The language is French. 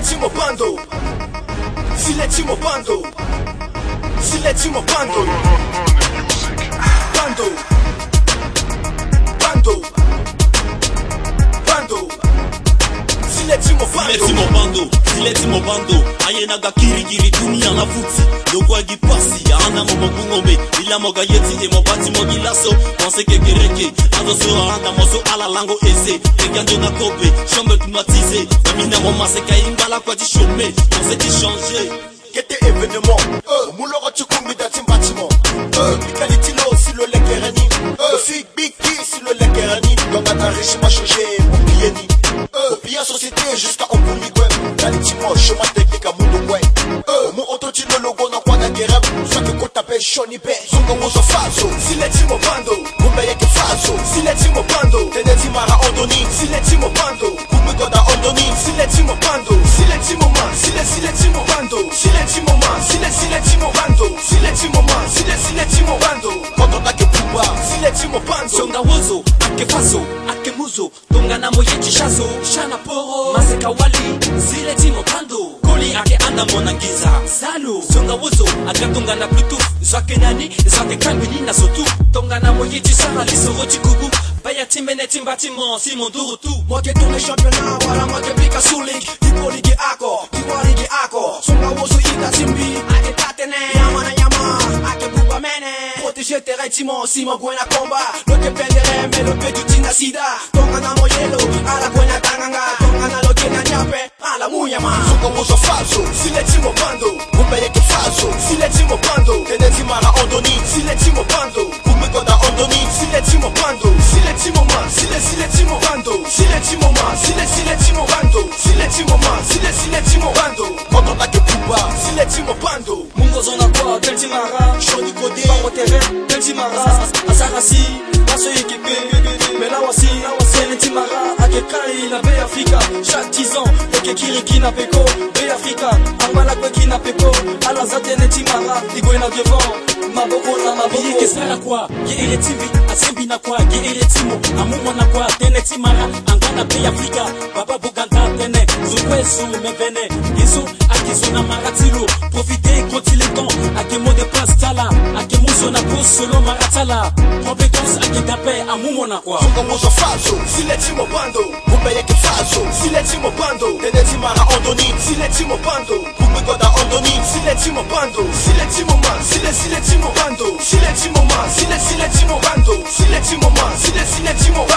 Silenzimo bando, silenzimo bando, silenzimo bando, bando, bando, bando, silenzimo bando, silenzimo bando, ayenaga kirigiri dunia na futi, logwa gipasi, ana ngombe, ila moga yeti e mobati mogilaso, pense que gereke, ando so anda moso ala lango ese, tegando na kobe, chambre climatisée, mina moma se kaimbala kwa di chômer, on s'est échangé. Kete événement, mouloro chukumi da bâtiment, Mikalitino si le lekerani, le fig big si le lekerani, donc un riche m'a changé, mon pieni, au pire société jusqu'à Ombuni web, Kalitimo, chemin technique à Mundo web, mon autotino logo na kwa na gerem, soit que qu'on t'appelle Shoni Bay, son gozo falso, silenzimo bando, kumeye ke falso, silenzimo bando, teneti mara ondoni, silenzimo bando, kumiko da ondoni, silenzimo bando, silenzimo man, silenzimo bando, silenzimo man, silenzimo bando, silenzimo man, silenzimo bando, quand on a que pouba, silenzimo bando, songa wozo, ake faso, ake muzo, tonga na moye chishazo, shana poro, maseka wali, silenzimo bando, koli ake anda monangiza, salo, songa wozo, ake tonga na bluetooth, zwake nani, zwake kambini na sotu, tonga na moye chisana lisoro chikubu, baya timene timbatimo, simon durutu, moke tourne championnat, voilà moke pika sulik, tipo ligi ako, tipo ligi ako, songa wozo ika timbi, ake tatene, yamana yama, ake buba mene, protéger terrain timon, simon buena combat, lo que pendere, me lo pedu tina sida, tonga na moyelo, ala buena tanganga, tonga na lo que na nyape, ala muyama, songa wozo falso, silenzimo bando, kumbeye ke falso, silenzimo bando, tenezi mara ondoni, silenzimo bando, kumiko da ondoni, silenzimo bando, silenzimo man, silenzimo bando, silenzimo man, silenzimo bando, silenzimo man, silenzimo bando, quand on a que pouba, silenzimo bando, mungo zona kwa, teltimara, Shoni Kodé, Paro TV, teltimara, asarasi, baso équipé, melawasi, teltimara, akekai na Bay Africa, chaque 10 ans, eke kiriki na peko, Bay Africa, ambala kweki na peko, alazate netimara, igwe na devant, maboko na maboko, yeke sara kwa, ye ele timbi, asembi na kwa, ye ele timo, amumo na kwa, tene timara, angana Bay Africa, baba buganta tene, zukwesu mevene, isu, akisu na maratilo, profitez, continue le temps, ake mo de place tala, ake muso na kos solo maratala, compétence ake dape, amumo na kwa, songa wozo falso, silenzimo bando, kumbeye ke falso, silenzimo bando, tenezi mara ondoni, silenzimo bando, kumiko da ondoni, silenzimo bando, silenzimo man, silenzimo bando, silenzimo man, silenzimo bando, silenzimo man, silenzimo bando.